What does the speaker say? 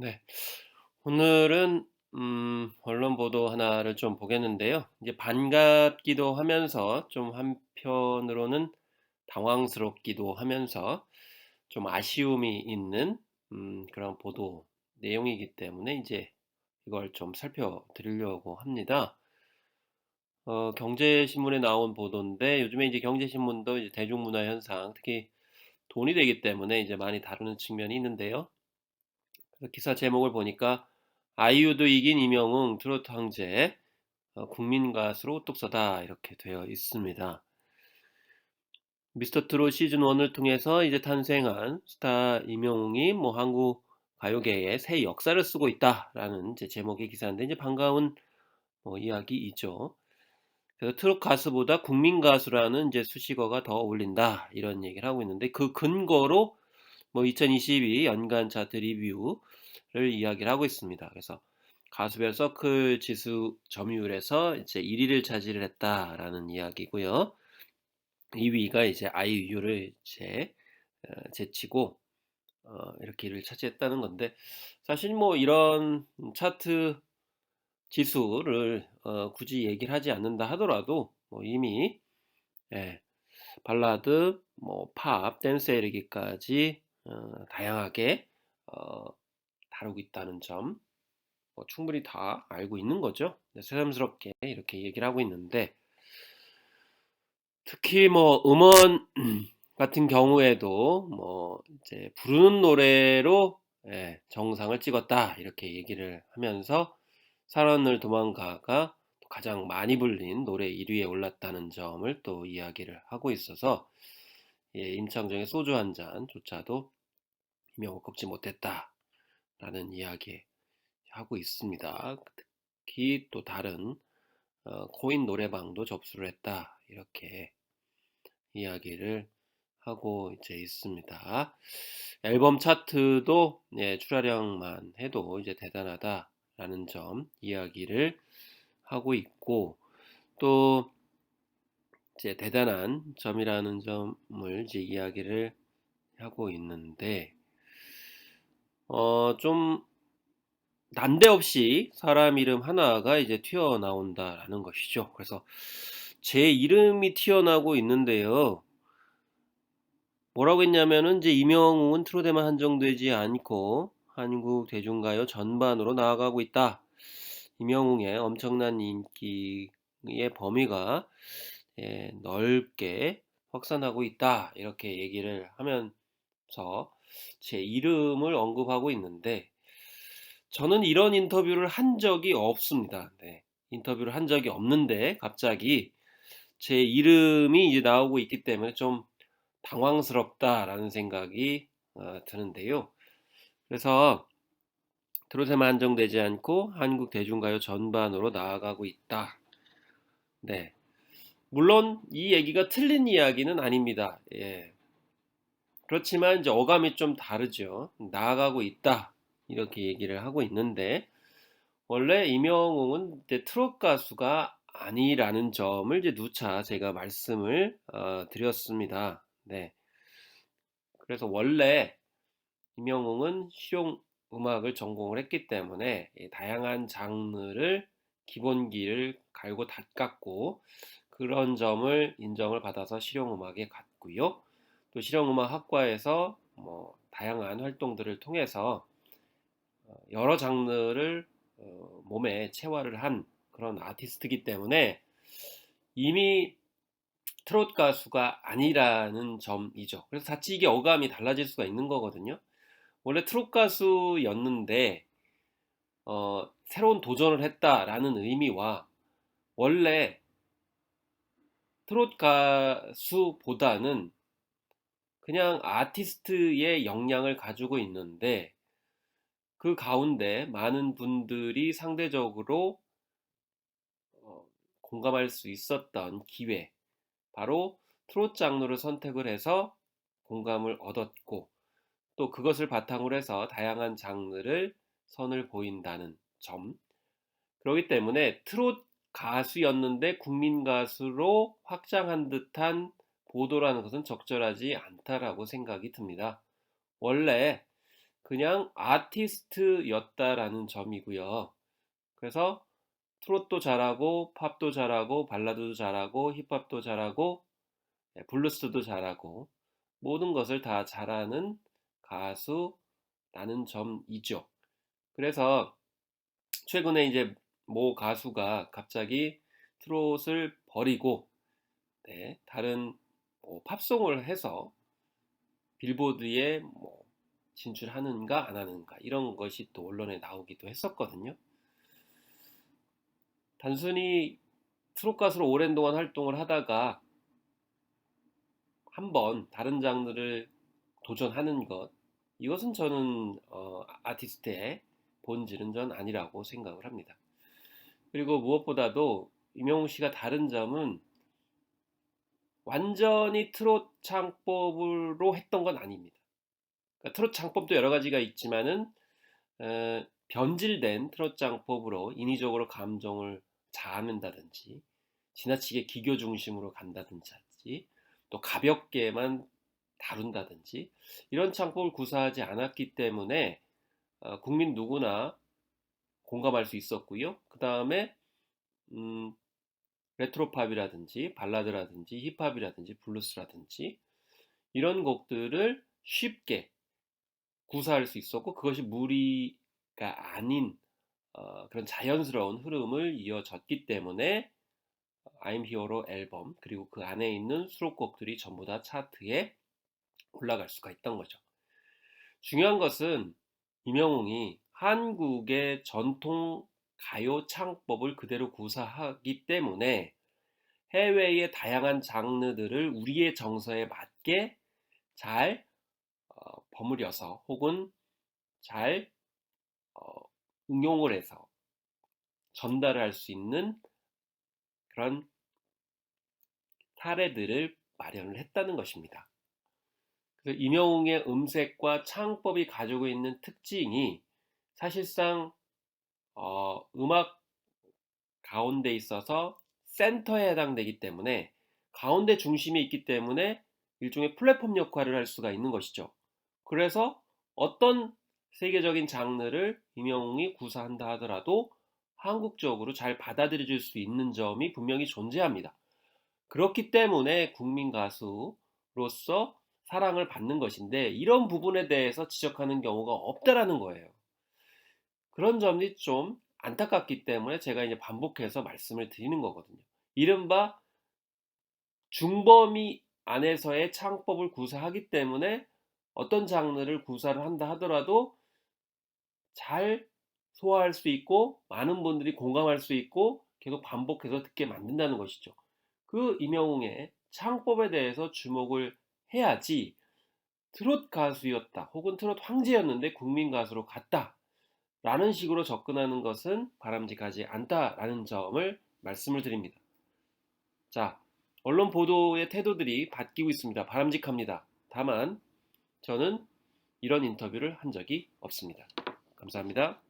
네. 오늘은 언론 보도 하나를 좀 보겠는데요. 이제 반갑기도 하면서 좀 한편으로는 당황스럽기도 하면서 좀 아쉬움이 있는 그런 보도 내용이기 때문에 이제 이걸 좀 살펴드리려고 합니다. 경제신문에 나온 보도인데 요즘에 이제 경제신문도 이제 대중문화 현상, 특히 돈이 되기 때문에 이제 많이 다루는 측면이 있는데요. 그 기사 제목을 보니까 아이유도 이긴 이명웅 트로트 황제 국민 가수로 똑서다 이렇게 되어 있습니다. 미스터 트롯 시즌 1을 통해서 이제 탄생한 스타 이명웅이 뭐 한국 가요계에 새 역사를 쓰고 있다라는 이제 제목의 기사인데 이제 반가운 이야기이죠. 그래서 트롯 가수보다 국민 가수라는 이제 수식어가 더 어울린다 이런 얘기를 하고 있는데 그 근거로 뭐 2022 연간 차트 리뷰를 이야기를 하고 있습니다. 그래서 가수별 서클 지수 점유율에서 이제 1 위를 차지를 했다라는 이야기고요. 2 위가 이제 아이유를 이제 제치고 이렇게 1 위를 차지했다는 건데 사실 뭐 이런 차트 지수를 굳이 얘기를 하지 않는다 하더라도 뭐 이미 예 발라드, 뭐 팝, 댄스에 이르기까지 다양하게 어 다루고 있다는 점 충분히 다 알고 있는 거죠. 네, 새삼스럽게 이렇게 얘기를 하고 있는데 특히 뭐 음원 같은 경우에도 뭐 이제 부르는 노래로 예 정상을 찍었다 이렇게 얘기를 하면서 사랑을 도망가가 가장 많이 불린 노래 1 위에 올랐다는 점을 또 이야기를 하고 있어서 예 임창정의 소주 한 잔조차도 이명을 꺾지 못했다라는 이야기 하고 있습니다. 특히 또 다른 코인 노래방도 접수를 했다. 이렇게 이야기를 하고 이제 있습니다. 앨범 차트도 예, 출하량만 해도 이제 대단하다라는 점 이야기를 하고 있고 또 이제 대단한 점이라는 점을 이제 이야기를 하고 있는데 좀 난데없이 사람 이름 하나가 이제 튀어나온다라는 것이죠. 그래서 제 이름이 튀어나오고 있는데요. 뭐라고 했냐면은 이제 "이명웅은 트롯에만 한정되지 않고 한국 대중가요 전반으로 나아가고 있다. 이명웅의 엄청난 인기의 범위가 넓게 확산하고 있다." 이렇게 얘기를 하면서 제 이름을 언급하고 있는데 저는 이런 인터뷰를 한 적이 없습니다. 네. 인터뷰를 한 적이 없는데 갑자기 제 이름이 이제 나오고 있기 때문에 좀 '당황스럽다.'라는 생각이 드는데요. 그래서 트롯에만 한정되지 않고 한국 대중가요 전반으로 나아가고 있다. 네. 물론 이 얘기가 틀린 이야기는 아닙니다. 예. 그렇지만 이제 어감이 좀 다르죠. "나아가고 있다." 이렇게 얘기를 하고 있는데 원래 임영웅은 이제 트롯 가수가 아니라는 점을 이제 누차 제가 말씀을 드렸습니다. 네. 그래서 원래 임영웅은 실용 음악을 전공을 했기 때문에 이 다양한 장르를 기본기를 갈고 닦았고 그런 점을 인정을 받아서 실용음악에 갔고요. 또 실용음악학과에서 뭐 다양한 활동들을 통해서 여러 장르를 몸에 체화를 한 그런 아티스트이기 때문에 이미 트롯 가수가 아니라는 점이죠. 그래서 자칫 이게 어감이 달라질 수가 있는 거거든요. 원래 트롯 가수였는데 새로운 도전을 했다라는 의미와 원래 트롯 가수보다는 그냥 아티스트의 역량을 가지고 있는데 그 가운데 많은 분들이 상대적으로 어 공감할 수 있었던 기회, 바로 트롯 장르를 선택을 해서 공감을 얻었고 또 그것을 바탕으로 해서 다양한 장르를 선을 보인다는 점. 그렇기 때문에 트롯 가수였는데 국민 가수로 확장한 듯한 보도라는 것은 적절하지 않다라고 생각이 듭니다. 원래 그냥 아티스트였다라는 점이고요. 그래서 트롯도 잘하고 팝도 잘하고 발라드도 잘하고 힙합도 잘하고 블루스도 잘하고 모든 것을 다 잘하는 가수라는 점이죠. 그래서 최근에 이제 모 가수가 갑자기 트롯을 버리고 다른 팝송을 해서 빌보드에 진출하는가 안 하는가 이런 것이 또 언론에 나오기도 했었거든요. 단순히 트롯 가수로 오랜 동안 활동을 하다가 한번 다른 장르를 도전하는 것, 이것은 저는 아티스트의 본질은 전 아니라고 생각을 합니다. 그리고 무엇보다도 임영웅 씨가 다른 점은 완전히 트롯 창법으로 했던 건 아닙니다. 그러니까 트롯 창법도 여러 가지가 있지만은 변질된 트롯 창법으로 인위적으로 감정을 자아낸다든지 지나치게 기교 중심으로 간다든지 또 가볍게만 다룬다든지 이런 창법을 구사하지 않았기 때문에 국민 누구나 공감할 수 있었고요. 그 다음에 레트로팝이라든지 발라드라든지 힙합이라든지 블루스라든지 이런 곡들을 쉽게 구사할 수 있었고 그것이 무리가 아닌 그런 자연스러운 흐름을 이어졌기 때문에 I'm Hero 앨범 그리고 그 안에 있는 수록곡들이 전부 다 차트에 올라갈 수가 있던 거죠. 중요한 것은 임영웅이 한국의 전통 가요 창법을 그대로 구사하기 때문에 해외의 다양한 장르들을 우리의 정서에 맞게 잘 버무려서 혹은 잘 응용을 해서 전달을 할 수 있는 그런 사례들을 마련을 했다는 것입니다. 그래서 임영웅의 음색과 창법이 가지고 있는 특징이 사실상 음악 가운데 있어서 센터에 해당되기 때문에 가운데 중심이 있기 때문에 일종의 플랫폼 역할을 할 수가 있는 것이죠. 그래서 어떤 세계적인 장르를 임영웅이 구사한다 하더라도 한국적으로 잘 받아들여질 수 있는 점이 분명히 존재합니다. 그렇기 때문에 국민 가수로서 사랑을 받는 것인데 이런 부분에 대해서 지적하는 경우가 없다라는 거예요. 그런 점이 좀 안타깝기 때문에 제가 이제 반복해서 말씀을 드리는 거거든요. 이른바 중범위 안에서의 창법을 구사하기 때문에 어떤 장르를 구사를 한다 하더라도 잘 소화할 수 있고 많은 분들이 공감할 수 있고 계속 반복해서 듣게 만든다는 것이죠. 그 임영웅의 창법에 대해서 주목을 해야지 트롯 가수였다 혹은 트롯 황제였는데 국민 가수로 갔다 라는 식으로 접근하는 것은 바람직하지 않다라는 점을 말씀을 드립니다. 자, 언론 보도의 태도들이 바뀌고 있습니다. 바람직합니다. 다만 저는 이런 인터뷰를 한 적이 없습니다. 감사합니다.